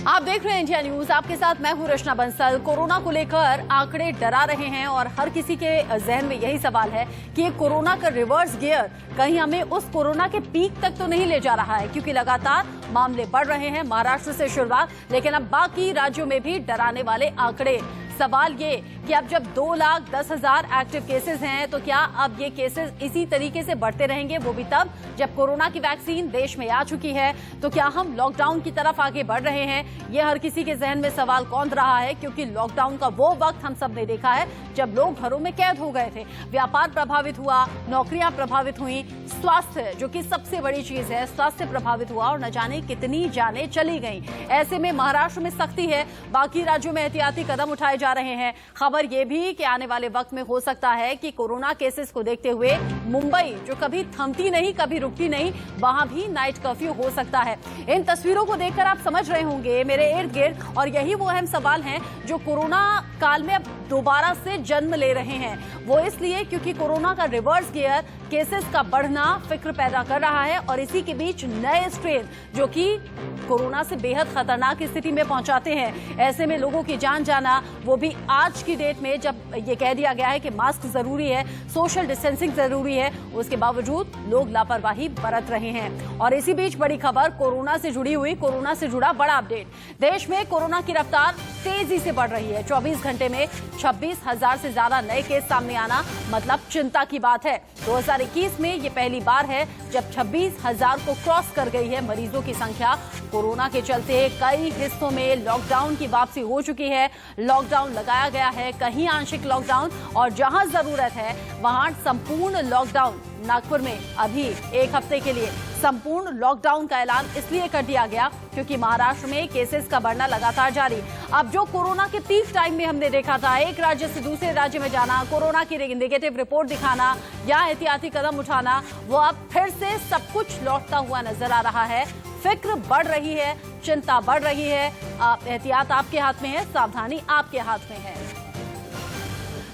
आप देख रहे हैं इंडिया न्यूज। आपके साथ मैं हूं रचना बंसल। कोरोना को लेकर आंकड़े डरा रहे हैं और हर किसी के जहन में यही सवाल है कि ये कोरोना का रिवर्स गियर कहीं हमें उस कोरोना के पीक तक तो नहीं ले जा रहा है, क्योंकि लगातार मामले बढ़ रहे हैं। महाराष्ट्र से शुरुआत, लेकिन अब बाकी राज्यों में भी डराने वाले आंकड़े। सवाल ये कि अब जब 2,10,000 एक्टिव केसेस हैं तो क्या अब ये केसेस इसी तरीके से बढ़ते रहेंगे, वो भी तब जब कोरोना की वैक्सीन देश में आ चुकी है। तो क्या हम लॉकडाउन की तरफ आगे बढ़ रहे हैं? ये हर किसी के जहन में सवाल कौंध रहा है, क्योंकि लॉकडाउन का वो वक्त हम सब ने देखा है जब लोग घरों में कैद हो गए थे, व्यापार प्रभावित हुआ, नौकरियां प्रभावित हुई, स्वास्थ्य जो कि सबसे बड़ी चीज है, स्वास्थ्य प्रभावित हुआ और न जाने कितनी जानें चली गई। ऐसे में महाराष्ट्र में सख्ती है, बाकी राज्यों में एहतियाती कदम उठाए जा रहे हैं। खबर यह भी कि आने वाले वक्त में हो सकता है कि कोरोना केसेस को देखते हुए मुंबई, जो कभी थमती नहीं कभी रुकती नहीं, वहां भी नाइट कर्फ्यू हो सकता है। इन तस्वीरों को देखकर आप समझ रहे होंगे मेरे इर्द गिर्द, और यही वो अहम सवाल हैं जो कोरोना काल में अब दोबारा से जन्म ले रहे हैं। वो इसलिए क्योंकि कोरोना का रिवर्स गियर केसेस का बढ़ना फिक्र पैदा कर रहा है, और इसी के बीच नए स्ट्रेन जो कि कोरोना से बेहद खतरनाक स्थिति में पहुंचाते हैं। ऐसे में लोगों की जान जाना, वो भी आज की डेट में जब ये कह दिया गया है कि मास्क जरूरी है, सोशल डिस्टेंसिंग जरूरी है, उसके बावजूद लोग लापरवाही बरत रहे हैं। और इसी बीच बड़ी खबर कोरोना से जुड़ी हुई, कोरोना से जुड़ा बड़ा अपडेट। देश में कोरोना की रफ्तार तेजी से बढ़ रही है। 24 घंटे में 26,000 से ज्यादा नए केस सामने आना मतलब चिंता की बात है। 2021 में ये पहली बार है जब 26,000 को क्रॉस कर गई है मरीजों की संख्या। कोरोना के चलते कई हिस्सों में लॉकडाउन की वापसी हो चुकी है। लॉकडाउन लगाया गया है, कहीं आंशिक लॉकडाउन, और जहां जरूरत है वहां संपूर्ण लॉकडाउन। नागपुर में अभी एक हफ्ते के लिए संपूर्ण लॉकडाउन का ऐलान इसलिए कर दिया गया क्योंकि महाराष्ट्र में केसेस का बढ़ना लगातार जारी। अब जो कोरोना के पीक टाइम में हमने देखा था, एक राज्य से दूसरे राज्य में जाना, कोरोना की नेगेटिव रिपोर्ट दिखाना या एहतियाती कदम उठाना, वो अब फिर से सब कुछ लौटता हुआ नजर आ रहा है। फिक्र बढ़ रही है, चिंता बढ़ रही है। एहतियात आपके हाथ में है, सावधानी आपके हाथ में है।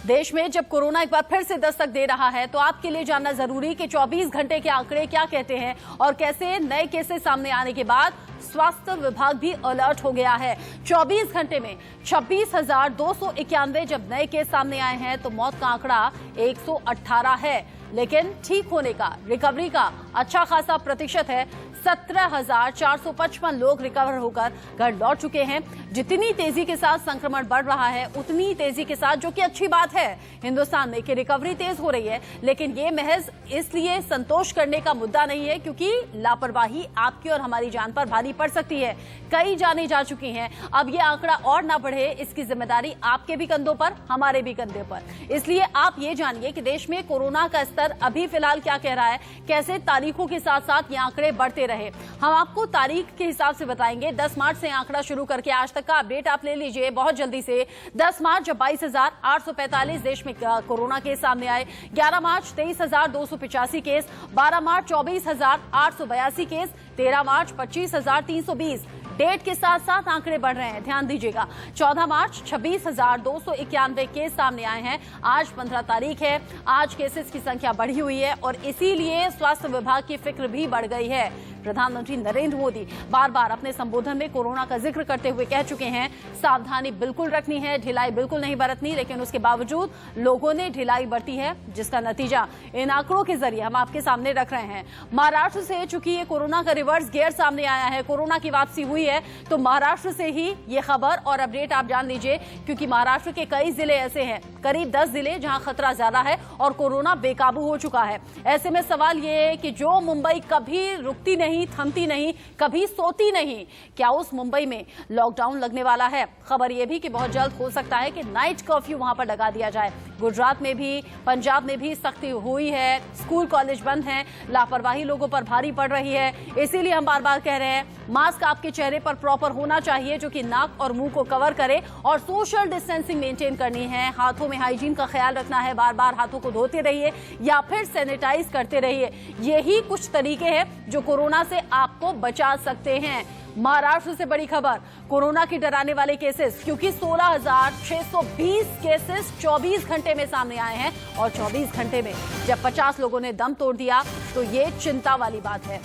देश में जब कोरोना एक बार फिर से दस्तक दे रहा है तो आपके लिए जानना जरूरी कि 24 घंटे के आंकड़े क्या कहते हैं और कैसे नए केसेस सामने आने के बाद स्वास्थ्य विभाग भी अलर्ट हो गया है। 24 घंटे में 26,291 जब नए केस सामने आए हैं तो मौत का आंकड़ा 118 है, लेकिन ठीक होने का, रिकवरी का अच्छा खासा प्रतिशत है। 17,455 लोग रिकवर होकर घर लौट चुके हैं। जितनी तेजी के साथ संक्रमण बढ़ रहा है उतनी तेजी के साथ, जो कि अच्छी बात है हिंदुस्तान में कि रिकवरी तेज हो रही है, लेकिन ये महज इसलिए संतोष करने का मुद्दा नहीं है क्योंकि लापरवाही आपकी और हमारी जान पर भारी पड़ सकती है। कई जानें जा चुकी हैं। अब ये आंकड़ा और ना बढ़े, इसकी जिम्मेदारी आपके भी कंधों पर, हमारे भी कंधे पर। इसलिए आप ये जानिए कि देश में कोरोना का स्तर अभी फिलहाल क्या कह रहा है, कैसे तारीखों के साथ साथ ये आंकड़े बढ़ते रहे। हम आपको तारीख के हिसाब से बताएंगे। 10 मार्च से आंकड़ा शुरू करके आज तक का अपडेट आप ले लीजिए बहुत जल्दी से। 10 मार्च जब 22,845 देश में कोरोना केस सामने आए, 11 मार्च 23,285 केस, 12 मार्च 24,882 केस, 13 मार्च 25,320। डेट के साथ साथ आंकड़े बढ़ रहे हैं, ध्यान दीजिएगा। 14 मार्च 26,291 केस सामने आए हैं। आज 15 तारीख है। आज केसेस की संख्या बढ़ी हुई है और इसीलिए स्वास्थ्य विभाग की फिक्र भी बढ़ गई है। प्रधानमंत्री नरेंद्र मोदी बार बार अपने संबोधन में कोरोना का जिक्र करते हुए कह चुके हैं, सावधानी बिल्कुल रखनी है, ढिलाई बिल्कुल नहीं बरतनी, लेकिन उसके बावजूद लोगों ने ढिलाई बरती है, जिसका नतीजा इन आंकड़ों के जरिए हम आपके सामने रख रहे हैं। महाराष्ट्र से चूंकि ये कोरोना का रिवर्स गियर सामने आया है, कोरोना की वापसी हुई है, तो महाराष्ट्र से ही ये खबर और अपडेट आप जान लीजिए, क्योंकि महाराष्ट्र के कई जिले ऐसे हैं, करीब 10 जिले जहां खतरा ज्यादा है और कोरोना बेकाबू हो चुका है। ऐसे में सवाल ये है कि जो मुंबई कभी रुकती नहीं, थमती नहीं, कभी सोती नहीं, क्या उस मुंबई में लॉकडाउन लगने वाला है? खबर यह भी कि बहुत जल्द हो सकता है कि नाइट कर्फ्यू वहां पर लगा दिया जाए। गुजरात में भी, पंजाब में भी सख्ती हुई है, स्कूल कॉलेज बंद हैं, लापरवाही लोगों पर भारी पड़ रही है। इसीलिए हम बार बार कह रहे हैं, मास्क आपके चेहरे पर प्रॉपर होना चाहिए जो कि नाक और मुंह को कवर करे, और सोशल डिस्टेंसिंग मेंटेन करनी है। हाथों में हाइजीन का ख्याल रखना है, बार बार हाथों को धोते रहिए या फिर सैनिटाइज करते रहिए। यही कुछ तरीके हैं जो कोरोना से आपको बचा सकते हैं। महाराष्ट्र से बड़ी खबर, कोरोना की डराने वाले केसेस, क्योंकि 16,620 केसेस 24 घंटे में सामने आए हैं और 24 घंटे में जब 50 लोगों ने दम तोड़ दिया तो ये चिंता वाली बात है।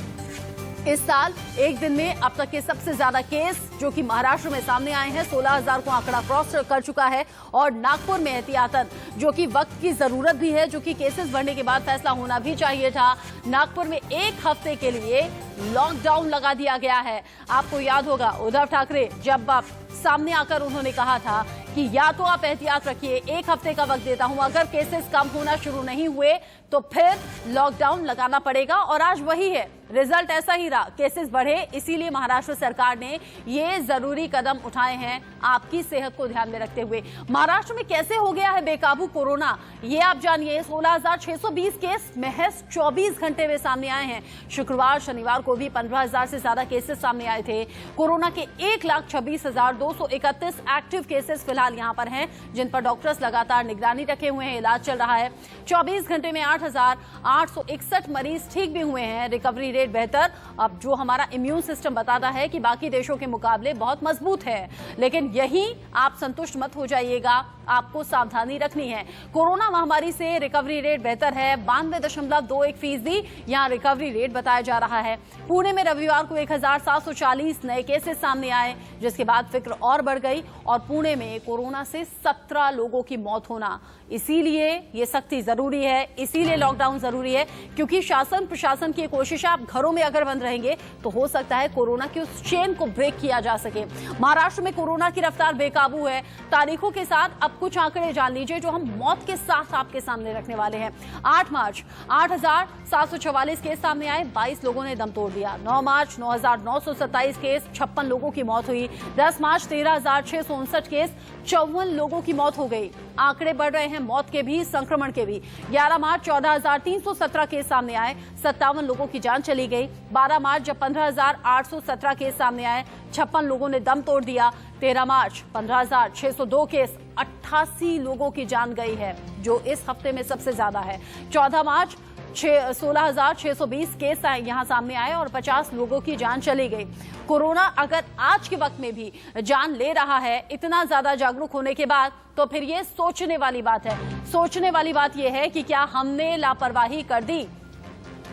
इस साल एक दिन में अब तक के सबसे ज्यादा केस जो कि महाराष्ट्र में सामने आए हैं, 16,000 को आंकड़ा क्रॉस कर चुका है। और नागपुर में एहतियातन, जो कि वक्त की जरूरत भी है, जो कि केसेस बढ़ने के बाद फैसला होना भी चाहिए था, नागपुर में 1 हफ्ते के लिए लॉकडाउन लगा दिया गया है। आपको याद होगा उद्धव ठाकरे जब सामने आकर उन्होंने कहा था कि या तो आप एहतियात रखिए, 1 हफ्ते का वक्त देता हूं, अगर केसेस कम होना शुरू नहीं हुए तो फिर लॉकडाउन लगाना पड़ेगा। और आज वही है, रिजल्ट ऐसा ही रहा, केसेस बढ़े। इसीलिए महाराष्ट्र सरकार ने ये जरूरी कदम उठाए हैं आपकी सेहत को ध्यान में रखते हुए। महाराष्ट्र में कैसे हो गया है बेकाबू कोरोना, ये आप जानिए। 16,620 केस महज 24 घंटे में सामने आए हैं। शुक्रवार शनिवार को भी 15,000 से ज्यादा केसेस सामने आए थे। कोरोना के 1,26,231 एक्टिव केसेस फिलहाल यहां पर हैं, जिन पर डॉक्टर्स लगातार निगरानी रखे हुए हैं, इलाज चल रहा है। 24 घंटे में 8,861 मरीज ठीक भी हुए हैं। रिकवरी रेट बेहतर, अब जो हमारा इम्यून सिस्टम बताता है कि बाकी देशों के मुकाबले बहुत मजबूत है। लेकिन यही आप संतुष्ट मत हो जाइएगा, आपको सावधानी रखनी है। कोरोना महामारी से रिकवरी रेट बेहतर है, 92.21% यहां रिकवरी रेट बताया जा रहा है। पुणे में रविवार को 1,740 नए केसेस सामने आए, जिसके बाद फिक्र और बढ़ गई और पुणे में कोरोना से 17 लोगों की मौत होना। इसीलिए ये सख्ती जरूरी है, इसीलिए लॉकडाउन जरूरी है, क्योंकि शासन प्रशासन की कोशिश है, आप घरों में अगर बंद रहेंगे तो हो सकता है कोरोना की उस चेन को ब्रेक किया जा सके। महाराष्ट्र में कोरोना की रफ्तार बेकाबू है। तारीखों के साथ अब कुछ आंकड़े जान लीजिए जो हम मौत के साथ आपके सामने रखने वाले हैं। 8 मार्च 8,744 केस सामने आए, 22 लोगों ने दम तोड़ दिया। 9 मार्च 9,927 केस, 56 लोगों की मौत हुई। 10 मार्च 13,659 केस, 54 लोगों की मौत हो गई। आंकड़े बढ़ रहे हैं मौत के भी, संक्रमण के भी। 11 मार्च 14,317 केस सामने आए, 57 लोगों की जान चली गई। 12 मार्च जब 15,817 केस सामने आए, 56 लोगों ने दम तोड़ दिया। 13 मार्च 15,602 केस, 88 लोगों की जान गई है, जो इस हफ्ते में सबसे ज्यादा है। 14 मार्च 16,620 केस यहां सामने आए और 50 लोगों की जान चली गई। कोरोना अगर आज के वक्त में भी जान ले रहा है, इतना ज्यादा जागरूक होने के बाद, तो फिर ये सोचने वाली बात है। सोचने वाली बात यह है कि क्या हमने लापरवाही कर दी।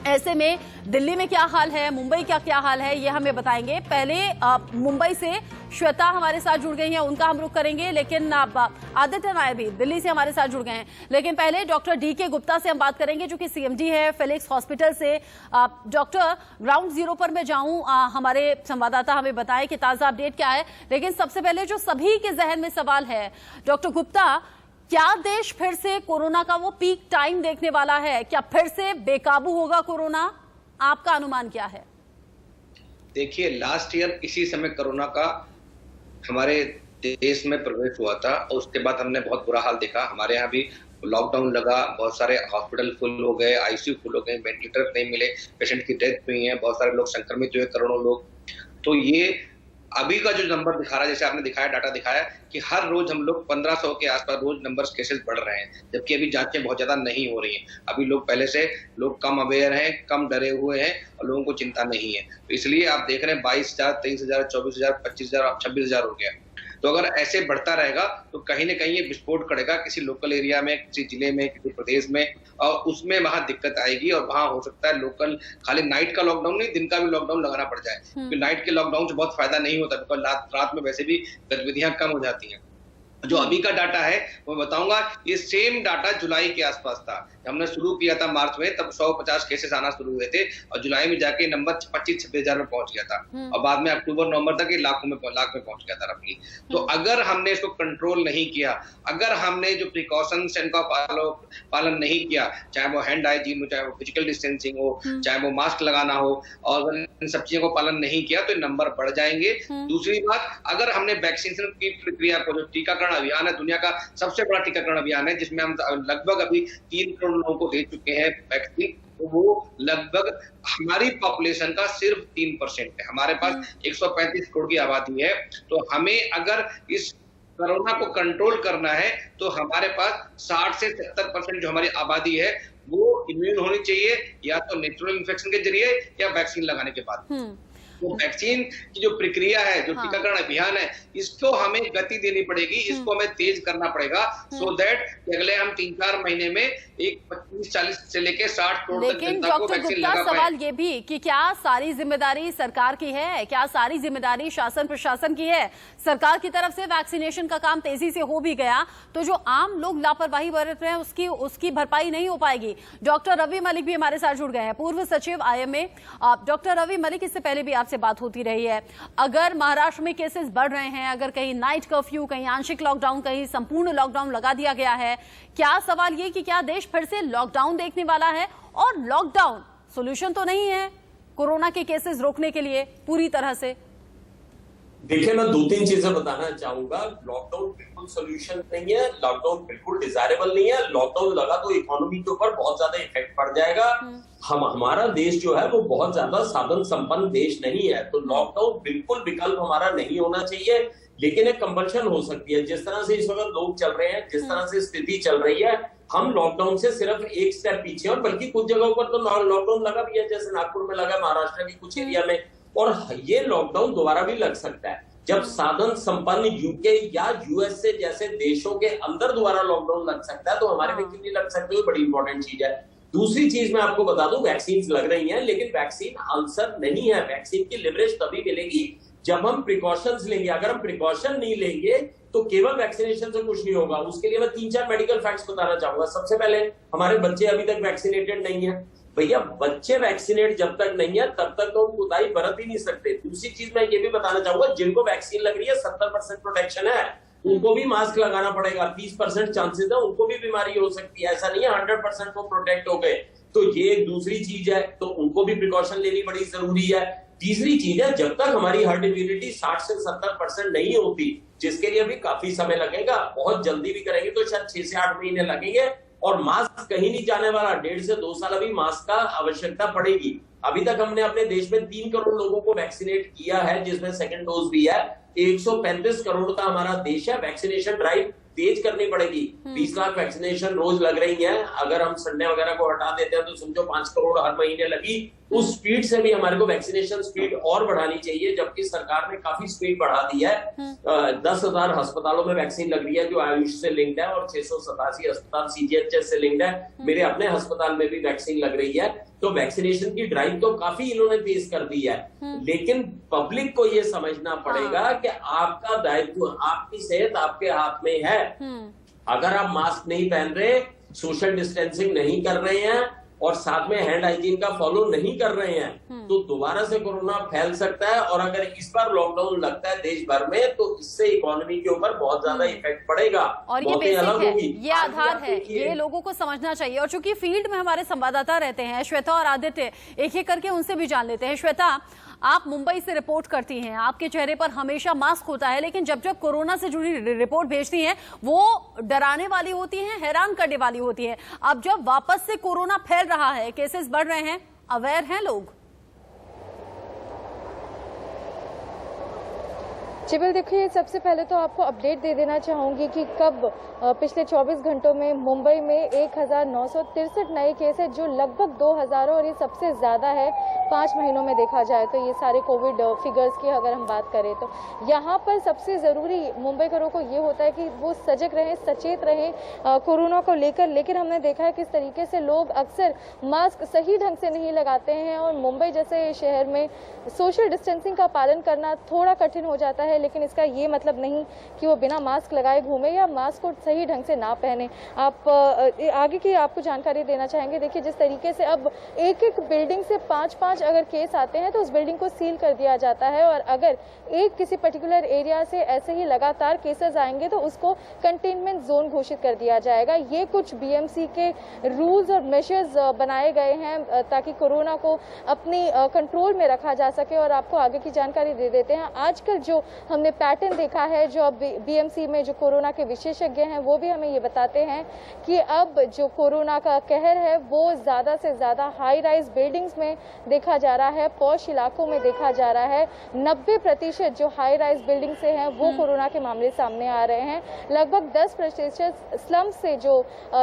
ऐसे में दिल्ली में क्या हाल है, मुंबई का क्या हाल है, ये हमें बताएंगे। पहले मुंबई से श्वेता हमारे साथ जुड़ गई हैं, उनका हम रुख करेंगे। लेकिन आदित्य नायर भी दिल्ली से हमारे साथ जुड़ गए हैं। लेकिन पहले डॉक्टर DK गुप्ता से हम बात करेंगे, जो कि CMD है फिलिक्स हॉस्पिटल से। डॉक्टर, ग्राउंड जीरो पर मैं जाऊं, हमारे संवाददाता हमें बताएं कि ताजा अपडेट क्या है। लेकिन सबसे पहले जो सभी के जहन में सवाल है, डॉक्टर गुप्ता, क्या देश फिर से कोरोना का वो पीक टाइम देखने वाला है? क्या फिर से बेकाबू होगा कोरोना? आपका अनुमान क्या है? देखिए, लास्ट ईयर इसी समय कोरोना का हमारे देश में प्रवेश हुआ था और उसके बाद हमने बहुत बुरा हाल देखा। हमारे यहाँ भी लॉकडाउन लगा, बहुत सारे हॉस्पिटल फुल हो गए, ICU फुल हो गए, वेंटिलेटर नहीं मिले, पेशेंट की डेथ हुई है, बहुत सारे लोग संक्रमित हुए, करोड़ों लोग। तो ये अभी का जो नंबर दिखा रहा है, जैसे आपने दिखाया, डाटा दिखाया कि हर रोज हम लोग 1500 के आसपास रोज नंबर्स केसेस बढ़ रहे हैं, जबकि अभी जांचें बहुत ज्यादा नहीं हो रही हैं। अभी लोग पहले से कम अवेयर हैं, कम डरे हुए हैं और लोगों को चिंता नहीं है। तो इसलिए आप देख रहे हैं 22,000, 23,000, 24,000, 25,000, 26,000 हो गया। तो अगर ऐसे बढ़ता रहेगा तो कहीं ना कहीं ये विस्फोट करेगा किसी लोकल एरिया में, किसी जिले में, किसी प्रदेश में, और उसमें वहां दिक्कत आएगी। और वहां हो सकता है लोकल खाली नाइट का लॉकडाउन नहीं, दिन का भी लॉकडाउन लगाना पड़ जाए, क्योंकि नाइट के लॉकडाउन से बहुत फायदा नहीं होता, बिकॉज रात में वैसे भी गतिविधियां कम हो जाती हैं। जो अभी का डाटा है वो बताऊंगा, ये सेम डाटा जुलाई के आसपास था। हमने शुरू किया था मार्च में, तब 150 केसेस आना शुरू हुए थे और जुलाई में जाके नंबर 25-26,000 में पहुंच गया था और बाद में अक्टूबर नवंबर तक ये लाख में पहुंच गया था रफली। तो अगर हमने इसको कंट्रोल नहीं किया, अगर हमने जो प्रिकॉशंस इनका पालन नहीं किया, चाहे वो हैंड हाइजीन हो, चाहे वो फिजिकल डिस्टेंसिंग हो, चाहे वो मास्क लगाना हो, और अगर इन सब चीजों को पालन नहीं किया तो नंबर बढ़ जाएंगे। दूसरी बात, अगर हमने वैक्सीनेशन की प्रक्रिया को, जो टीकाकरण अभियान है, दुनिया का सबसे बड़ा टीकाकरण अभियान है, जिसमें हम लगभग अभी 3 करोड़ लोगों को दे चुके हैं वैक्सीन, तो वो लगभग हमारी पॉपुलेशन का सिर्फ 3% है। हमारे पास 135 करोड़ की आबादी है। तो हमें अगर इस कोरोना को कंट्रोल करना है तो हमारे पास 60 से 70% जो हमारी आबादी है वो इम्यून होनी चाहिए, या तो नेचुरल इन्फेक्शन के जरिए या वैक्सीन लगाने के बाद। तो वैक्सीन की जो प्रक्रिया है, जो टीकाकरण अभियान है, इसको हमें गति देनी पड़ेगी, इसको हमें तेज करना पड़ेगा, सो दैट अगले हम 3-4 महीने में एक 25-40 से लेके 60 करोड़ तक जनता को वैक्सीन लगा पाए। सवाल ये भी कि क्या सारी जिम्मेदारी सरकार की है, क्या सारी जिम्मेदारी शासन प्रशासन की है? सरकार की तरफ से वैक्सीनेशन का काम तेजी से हो भी गया तो जो आम लोग लापरवाही बरत रहे हैं उसकी भरपाई नहीं हो पाएगी। डॉक्टर रवि मलिक भी हमारे साथ जुड़ गए हैं, पूर्व सचिव IMA। डॉक्टर रवि मलिक, इससे पहले भी आपसे बात होती रही है, अगर महाराष्ट्र में केसेस बढ़ रहे हैं, अगर कहीं नाइट कर्फ्यू, कहीं आंशिक लॉकडाउन, कहीं संपूर्ण लॉकडाउन लगा दिया गया है, क्या सवाल ये कि क्या देश फिर से लॉकडाउन देखने वाला है? और लॉकडाउन सॉल्यूशन तो नहीं है कोरोना के केसेस रोकने के लिए पूरी तरह से। देखिए, मैं 2-3 चीजें बताना चाहूंगा। लॉकडाउन बिल्कुल सोल्यूशन नहीं है, लॉकडाउन बिल्कुल डिजायरेबल नहीं है। लॉकडाउन लगा तो इकोनॉमी के ऊपर बहुत ज्यादा इफेक्ट पड़ जाएगा। हमारा देश जो है वो बहुत ज्यादा साधन संपन्न देश नहीं है, तो लॉकडाउन बिल्कुल विकल्प हमारा नहीं होना चाहिए। लेकिन एक कंपल्शन हो सकती है, जिस तरह से इस वक्त लोग चल रहे हैं, जिस तरह से स्थिति चल रही है, हम लॉकडाउन से सिर्फ एक स्टेप पीछे, और बल्कि कुछ जगहों पर तो लॉकडाउन लगा भी है, जैसे नागपुर में लगा, महाराष्ट्र के कुछ एरिया में, और ये लॉकडाउन दोबारा भी लग सकता है। जब साधन संपन्न यूके या यूएसए जैसे देशों के अंदर दोबारा लॉकडाउन लग सकता है, तो हमारे में क्यों नहीं लग सकता है, बड़ी इंपॉर्टेंट चीज है। दूसरी चीज मैं आपको बता दूं, वैक्सीन लग रही हैं, लेकिन वैक्सीन आंसर नहीं है। वैक्सीन की लिवरेज तभी मिलेगी जब हम प्रिकॉशंस लेंगे। अगर हम प्रिकॉशन नहीं लेंगे तो केवल वैक्सीनेशन से कुछ नहीं होगा। उसके लिए मैं 3-4 मेडिकल फैक्ट्स बताना चाहूंगा। सबसे पहले, हमारे बच्चे अभी तक वैक्सीनेटेड नहीं है। भैया, बच्चे वैक्सीनेट जब तक नहीं है तब तक तो हम कोताही बरत ही नहीं सकते। दूसरी चीज मैं ये भी बताना चाहूंगा, जिनको वैक्सीन लग रही है 70% प्रोटेक्शन है, उनको भी मास्क लगाना पड़ेगा। 30% चांसेस है उनको भी बीमारी हो सकती है, ऐसा नहीं है 100% वो प्रोटेक्ट हो गए। तो ये एक दूसरी चीज है, तो उनको भी प्रिकॉशन लेनी बड़ी जरूरी है। तीसरी चीज है, जब तक हमारी हर्ड इम्यूनिटी 60 से 70% नहीं होती, जिसके लिए भी काफी समय लगेगा, बहुत जल्दी भी करेंगे तो शायद 6 से 8 महीने लगेंगे, और मास्क कहीं नहीं जाने वाला। 1.5 से 2 साल अभी मास्क का आवश्यकता पड़ेगी। अभी तक हमने अपने देश में 3 करोड़ लोगों को वैक्सीनेट किया है, जिसमें सेकंड डोज भी है। 135 करोड़ का हमारा देश है। वैक्सीनेशन ड्राइव तेज करनी पड़ेगी। 20 लाख वैक्सीनेशन रोज लग रही है। अगर हम संडे वगैरह को हटा देते हैं तो समझो 5 करोड़ हर महीने लगी। उस स्पीड से भी हमारे को वैक्सीनेशन स्पीड और बढ़ानी चाहिए, जबकि सरकार ने काफी स्पीड बढ़ा दी है। 10,000 अस्पतालों में वैक्सीन लग रही है जो आयुष से लिंक्ड है, और 687 अस्पताल CGHS से लिंक्ड है। मेरे अपने अस्पताल में भी वैक्सीन लग रही है। तो वैक्सीनेशन की ड्राइव तो काफी इन्होंने तेज कर दी है, लेकिन पब्लिक को ये समझना पड़ेगा कि आपका दायित्व, आपकी सेहत आपके हाथ में है। अगर आप मास्क नहीं पहन रहे, सोशल डिस्टेंसिंग नहीं कर रहे हैं, और साथ में हैंड हाइजीन का फॉलो नहीं कर रहे हैं, तो दोबारा से कोरोना फैल सकता है। और अगर इस बार लॉकडाउन लगता है देश भर में, तो इससे इकोनॉमी के ऊपर बहुत ज्यादा इफेक्ट पड़ेगा, और ये बेसिक है, ये आधार है, ये लोगों को समझना चाहिए। और चूंकि फील्ड में हमारे संवाददाता रहते हैं श्वेता और आदित्य, एक एक करके उनसे भी जान लेते हैं। श्वेता, आप मुंबई से रिपोर्ट करती हैं, आपके चेहरे पर हमेशा मास्क होता है, लेकिन जब जब कोरोना से जुड़ी रिपोर्ट भेजती हैं वो डराने वाली होती हैं, हैरान करने वाली होती है। अब जब वापस से कोरोना फैल रहा है, केसेस बढ़ रहे हैं, अवेयर हैं लोग? चिबिल, देखिए, सबसे पहले तो आपको अपडेट दे देना चाहूँगी कि कब पिछले 24 घंटों में मुंबई में 1963 नए केस है, जो लगभग 2000 और ये सबसे ज़्यादा है 5 महीनों में देखा जाए तो। ये सारे कोविड फिगर्स की अगर हम बात करें तो यहाँ पर सबसे ज़रूरी मुंबईकरों को ये होता है कि वो सजग रहें, सचेत रहें कोरोना को लेकर। लेकिन हमने देखा है किस तरीके से लोग अक्सर मास्क सही ढंग से नहीं लगाते हैं, और मुंबई जैसे शहर में सोशल डिस्टेंसिंग का पालन करना थोड़ा कठिन हो जाता है। लेकिन इसका ये मतलब नहीं कि वो बिना मास्क लगाए घूमे या मास्क को सही ढंग से ना पहने। आप आगे की आपको जानकारी देना चाहेंगे। देखिए, जिस तरीके से अब एक एक बिल्डिंग से 5-5 अगर केस आते हैं तो उस बिल्डिंग को सील कर दिया जाता है, और अगर एक किसी पर्टिकुलर एरिया से ऐसे ही लगातार केसेस आएंगे तो उसको कंटेनमेंट जोन घोषित कर दिया जाएगा। ये कुछ BMC के रूल्स और मेजर्स बनाए गए हैं ताकि कोरोना को अपनी कंट्रोल में रखा जा सके। और आपको आगे की जानकारी दे देते हैं। आजकल जो हमने पैटर्न देखा है, जो अब BMC में जो कोरोना के विशेषज्ञ हैं वो भी हमें ये बताते हैं कि अब जो कोरोना का कहर है वो ज़्यादा से ज़्यादा हाई राइज बिल्डिंग्स में देखा देखा जा रहा है, पॉश इलाकों में देखा जा रहा है 90% जो हाई राइज बिल्डिंग से हैं वो कोरोना के मामले सामने आ रहे हैं। लगभग 10% स्लम से जो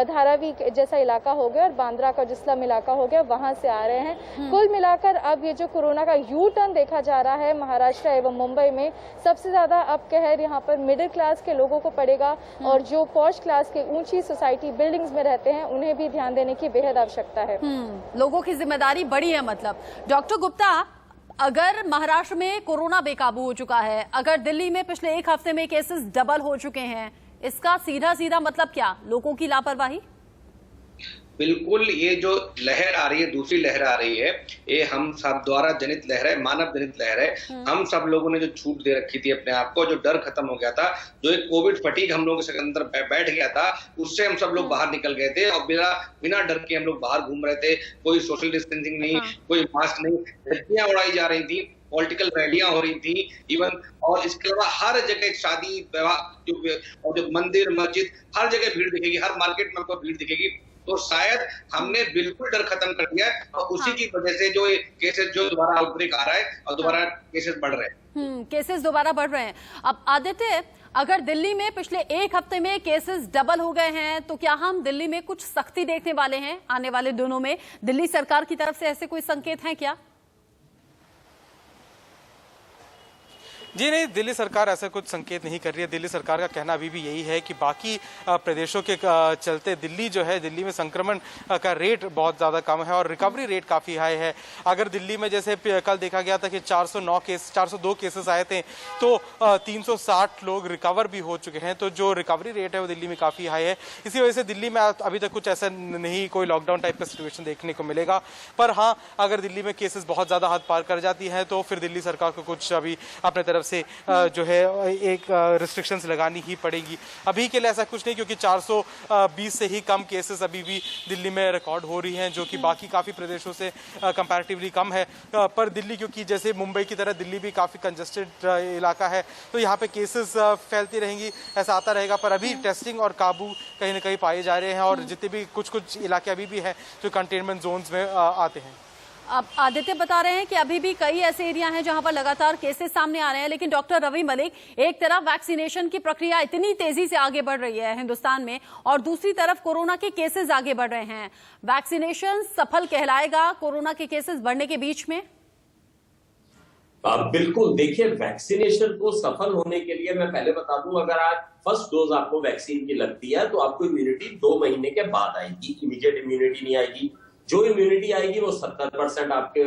धारावी जैसा इलाका हो गया और बांद्रा का जो स्लम इलाका हो गया वहां से आ रहे हैं। कुल मिलाकर अब ये जो कोरोना का यू टर्न देखा जा रहा है महाराष्ट्र एवं मुंबई में, सबसे ज्यादा अब कहर यहाँ पर मिडिल क्लास के लोगों को पड़ेगा और जो पॉश क्लास के ऊंची सोसाइटी बिल्डिंग्स में रहते हैं उन्हें भी ध्यान देने की बेहद आवश्यकता है। लोगों की जिम्मेदारी बड़ी है। मतलब डॉक्टर गुप्ता, अगर महाराष्ट्र में कोरोना बेकाबू हो चुका है, अगर दिल्ली में पिछले एक हफ्ते में केसेस डबल हो चुके हैं, इसका सीधा सीधा मतलब क्या? लोगों की लापरवाही? बिल्कुल, ये जो लहर आ रही है, दूसरी लहर आ रही है, ये हम सब द्वारा जनित लहर है, मानव जनित लहर है। हम सब लोगों ने जो छूट दे रखी थी अपने आप को, जो डर खत्म हो गया था, जो एक कोविड फटीग हम लोगों के अंदर बैठ गया था, उससे हम सब लोग बाहर निकल गए थे और बिना डर के हम लोग बाहर घूम रहे थे। कोई सोशल डिस्टेंसिंग नहीं, कोई मास्क नहीं, धज्जियां उड़ाई जा रही थी, पॉलिटिकल रैलियां हो रही थी इवन, और इसके अलावा हर जगह शादी विवाह और जो मंदिर मस्जिद हर जगह भीड़ दिखेगी, हर मार्केट में आपको भीड़ दिखेगी। तो शायद हमने बिल्कुल डर खत्म कर दिया है और उसी की वजह से जो केसेस जो दोबारा आउटब्रेक आ रहा है और दोबारा केसेस बढ़ रहे हैं। केसेस दोबारा बढ़ रहे हैं। अब आदित्य, अगर दिल्ली में पिछले एक हफ्ते में केसेस डबल हो गए हैं तो क्या हम दिल्ली में कुछ सख्ती देखने वाले हैं आने वाले दिनों में? दिल्ली सरकार की तरफ से ऐसे कोई संकेत हैं क्या? जी नहीं, दिल्ली सरकार ऐसा कुछ संकेत नहीं कर रही है। दिल्ली सरकार का कहना अभी भी यही है कि बाकी प्रदेशों के चलते दिल्ली जो है, दिल्ली में संक्रमण का रेट बहुत ज़्यादा कम है और रिकवरी रेट काफ़ी हाई है। अगर दिल्ली में जैसे कल देखा गया था कि 402 केसेस आए थे तो 360 लोग रिकवर भी हो चुके हैं, तो जो रिकवरी रेट है वो दिल्ली में काफ़ी हाई है। इसी वजह से दिल्ली में अभी तक कुछ ऐसा नहीं, कोई लॉकडाउन टाइप का सिचुएशन देखने को मिलेगा। पर हाँ, अगर दिल्ली में केसेस बहुत ज़्यादा हद पार कर जाती हैं तो फिर दिल्ली सरकार को कुछ अभी अपने तरफ से जो है एक रिस्ट्रिक्शंस लगानी ही पड़ेगी। अभी के लिए ऐसा कुछ नहीं, क्योंकि 420 से ही कम केसेस अभी भी दिल्ली में रिकॉर्ड हो रही हैं, जो कि बाकी काफ़ी प्रदेशों से कंपैरेटिवली कम है। पर दिल्ली, क्योंकि जैसे मुंबई की तरह दिल्ली भी काफ़ी कंजेस्टेड इलाका है, तो यहाँ पे केसेस फैलती रहेंगी, ऐसा आता रहेगा। पर अभी टेस्टिंग और काबू कहीं ना कहीं पाए जा रहे हैं और जितने भी कुछ इलाके अभी भी हैं जो कंटेनमेंट जोन्स में आते हैं। अब आदित्य बता रहे हैं कि अभी भी कई ऐसे एरिया हैं जहां पर लगातार केसेस सामने आ रहे हैं, लेकिन डॉक्टर रवि मलिक, एक तरफ वैक्सीनेशन की प्रक्रिया इतनी तेजी से आगे बढ़ रही है हिंदुस्तान में और दूसरी तरफ कोरोना के केसेस आगे बढ़ रहे हैं, वैक्सीनेशन सफल कहलाएगा कोरोना के केसेस बढ़ने के बीच में? बिल्कुल, देखिए, वैक्सीनेशन को सफल होने के लिए मैं पहले बता दूं, अगर आज फर्स्ट डोज आपको वैक्सीन की लगती है तो आपको इम्यूनिटी 2 महीने के बाद आएगी, इमीडिएट इम्यूनिटी नहीं आएगी। जो इम्यूनिटी आएगी वो 70% आपके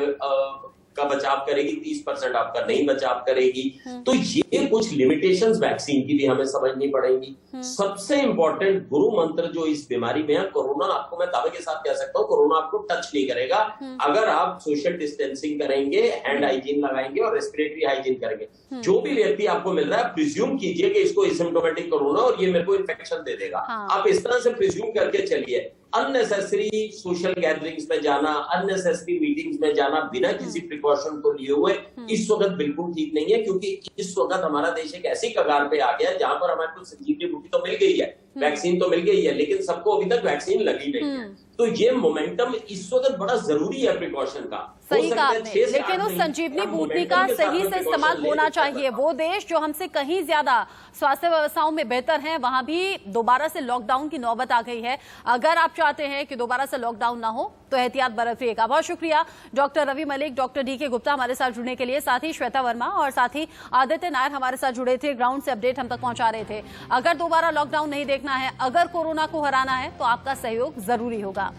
का बचाव करेगी, 30% आपका नहीं बचाव करेगी। तो ये कुछ लिमिटेशंस वैक्सीन की भी हमें समझनी पड़ेगी। सबसे इंपॉर्टेंट गुरु मंत्र जो इस बीमारी में है, कोरोना आपको, मैं दावे के साथ कह सकता हूँ, कोरोना आपको टच नहीं करेगा अगर आप सोशल डिस्टेंसिंग करेंगे, हैंड हाइजीन लगाएंगे और रेस्पिरेटरी हाइजीन करेंगे। जो भी व्यक्ति आपको मिल रहा है, प्रिज्यूम कीजिए कि इसको एसिम्प्टोमेटिक कोरोना और ये मेरे को इन्फेक्शन दे देगा। आप इस तरह से प्रिज्यूम करके चलिए। अननेसेसरी सोशल गैदरिंग्स में जाना, अननेसेसरी मीटिंग्स में जाना बिना किसी प्रिकॉशन को लिए हुए इस वक्त बिल्कुल ठीक नहीं है, क्योंकि इस वक्त हमारा देश एक ऐसी कगार पे आ गया है जहां पर हमारे को संजीवनी बूटी तो मिल गई है, वैक्सीन तो मिल गई है, लेकिन सबको अभी तक वैक्सीन लगी नहीं है। तो ये मोमेंटम इस वक्त बड़ा जरूरी है प्रिकॉशन का। सही कहा आपने, लेकिन उस संजीवनी बूटी का सही से इस्तेमाल होना चाहिए। वो देश जो हमसे कहीं ज्यादा स्वास्थ्य व्यवस्थाओं में बेहतर हैं, वहां भी दोबारा से लॉकडाउन की नौबत आ गई है। अगर आप चाहते हैं कि दोबारा से लॉकडाउन ना हो तो एहतियात बरतिएगा। बहुत शुक्रिया doctor Ravi Malik, doctor DK Gupta हमारे साथ जुड़ने के लिए, साथ ही श्वेता वर्मा और साथ ही आदित्य नायर हमारे साथ जुड़े थे, ग्राउंड से अपडेट हम तक पहुंचा रहे थे। अगर दोबारा लॉकडाउन नहीं देखना है, अगर कोरोना को हराना है तो आपका सहयोग जरूरी होगा।